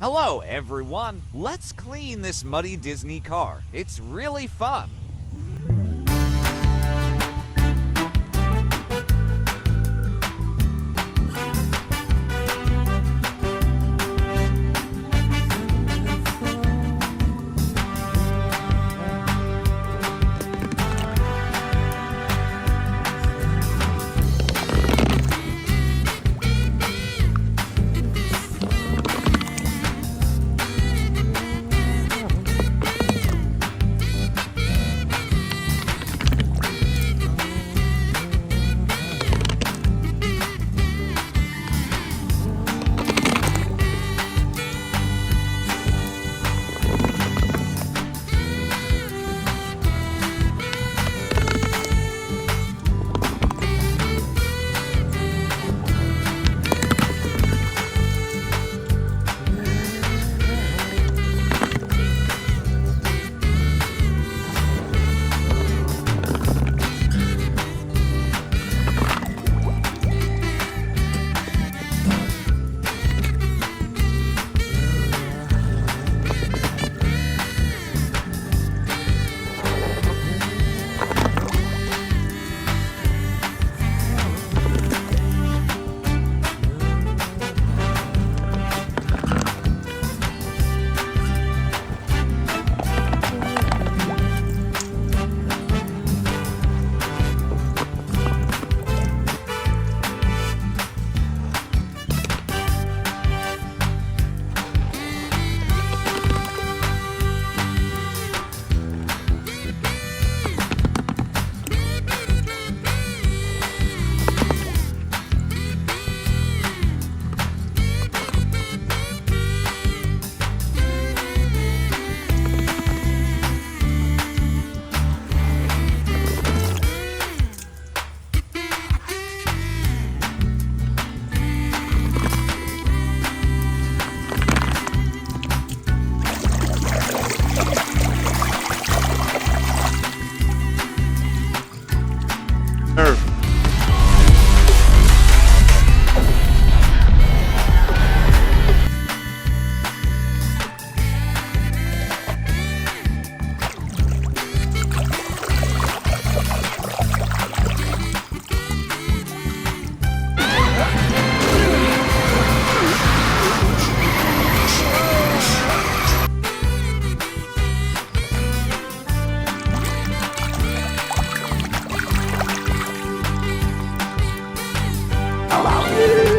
Hello, everyone. Let's clean this muddy Disney car. It's really fun.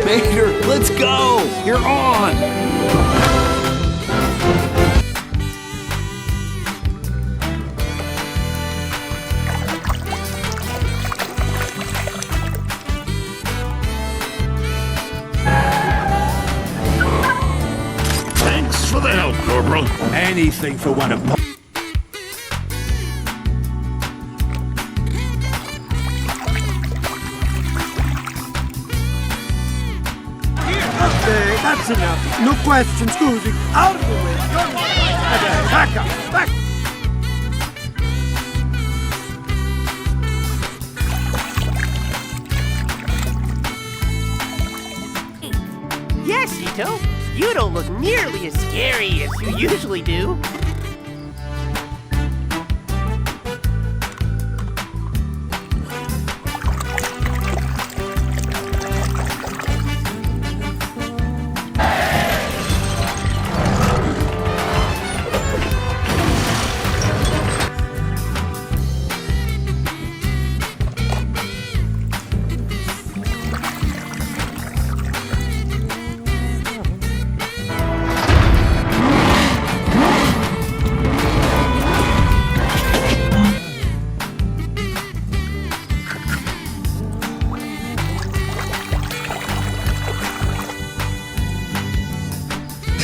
Mater, let's go! You're on! Thanks for the help, Corporal. Anything for one of... Okay, that's enough. No questions, scusi. Out of the way. Back up. Back. Yes, Ito. You don't look nearly as scary as you usually do.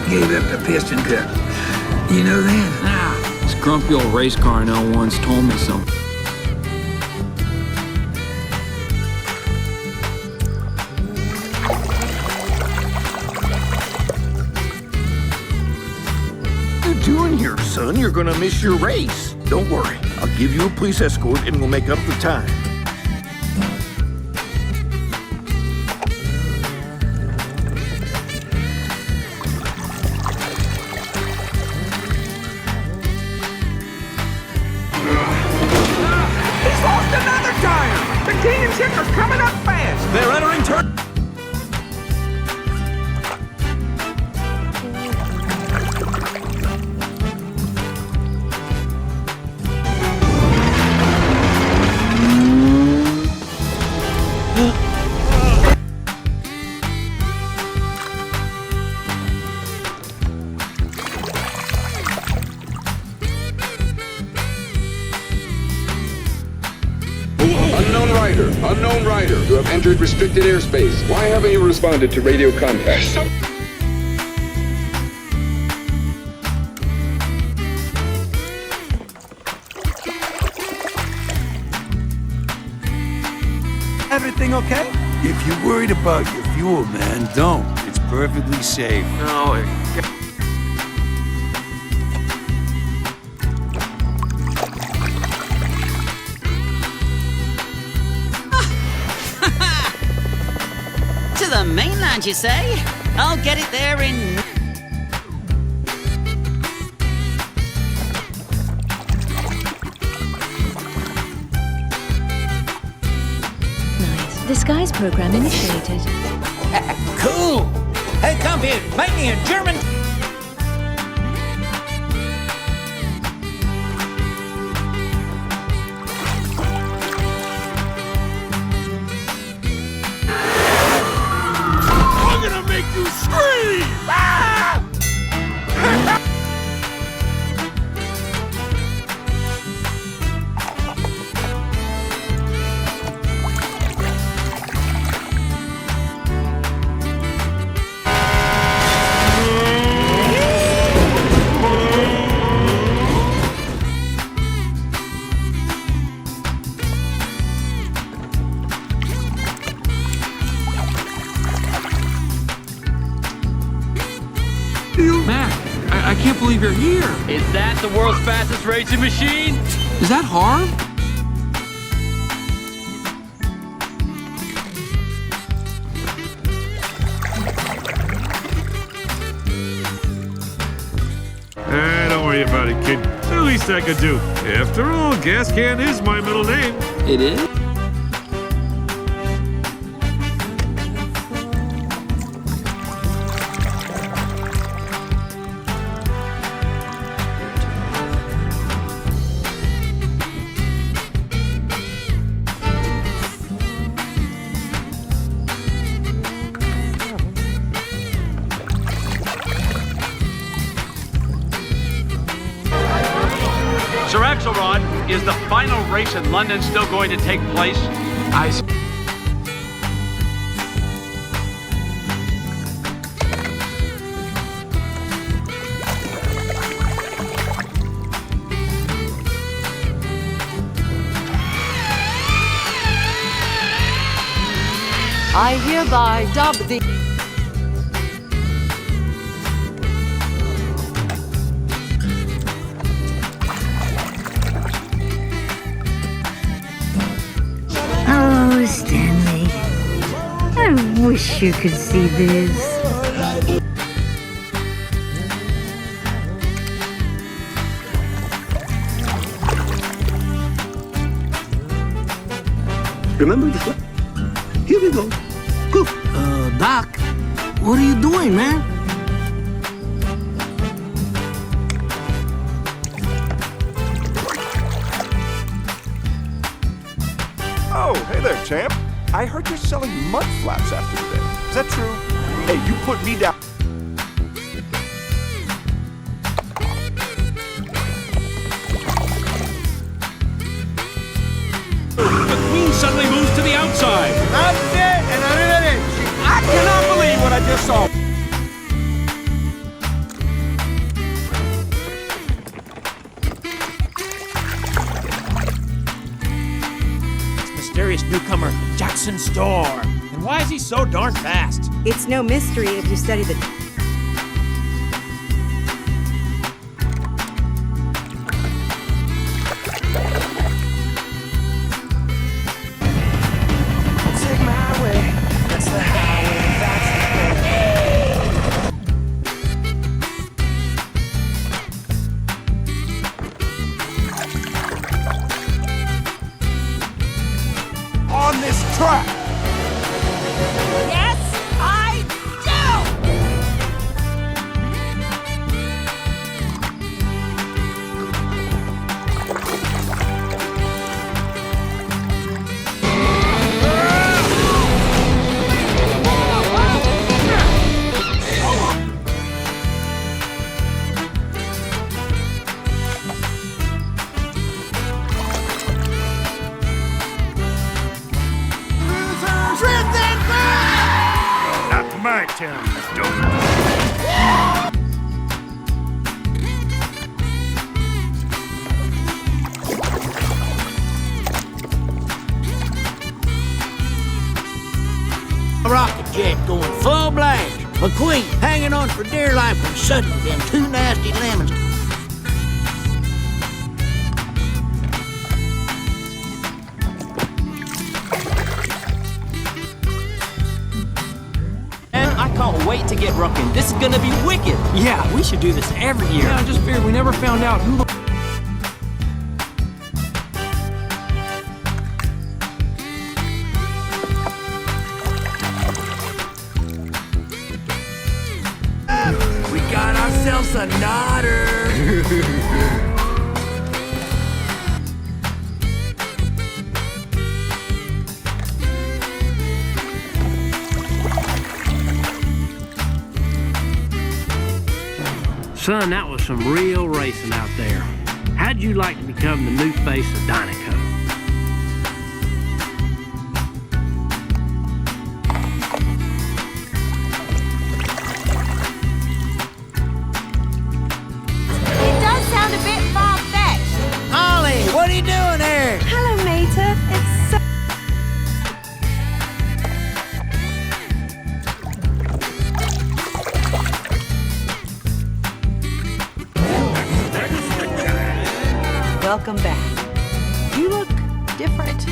Gave up the piston cup. You know that? This grumpy old race car I know once told me something. What are you doing here, son? You're gonna miss your race. Don't worry. I'll give you a police escort and we'll make up the time. unknown rider. You have entered restricted airspace. Why haven't you responded to radio contact? Everything okay? If you're worried about your fuel, man, don't. It's perfectly safe. No, To the mainland, you say? I'll get it there in... Nice. Disguise program initiated. Cool! Hey, come here, make me a German... I'm gonna make you scream! Ah! Mac, I can't believe you're here. Is that the world's fastest racing machine? Is that hard? Don't worry about it, kid. The least I could do. After all, Gas Can is my middle name. It is? Sir Axelrod, is the final race in London still going to take place? I hereby dub the... Oh, Stanley. I wish you could see this. Remember this one? Here we go. Go. Doc, what are you doing, man? Oh, hey there, champ. I heard you're selling mud flaps after today. Is that true? Hey, you put me down. The Queen suddenly moves to the outside. That's it, and I cannot believe what I just saw. Mysterious newcomer, Jackson Storr. And why is he so darn fast? It's no mystery if you study the... Take my way. That's the highway, that's the way. On this track. Yes, I do! to him. Rocket jet going full blast. McQueen hanging on for dear life when suddenly them two nasty lemons. And I can't wait to get rocking. This is gonna be wicked. Yeah, we should do this every year. Yeah, I just figured we never found out who... Got ourselves a nodder. Son, that was some real racing out there. How'd you like to become the new face of Dinoco? What are you doing there? Hello, Mater. It's so... Welcome back. You look different.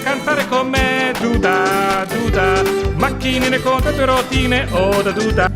Cantare con me, Duda, Duda, macchine ne conta, rotine, oh da Duda.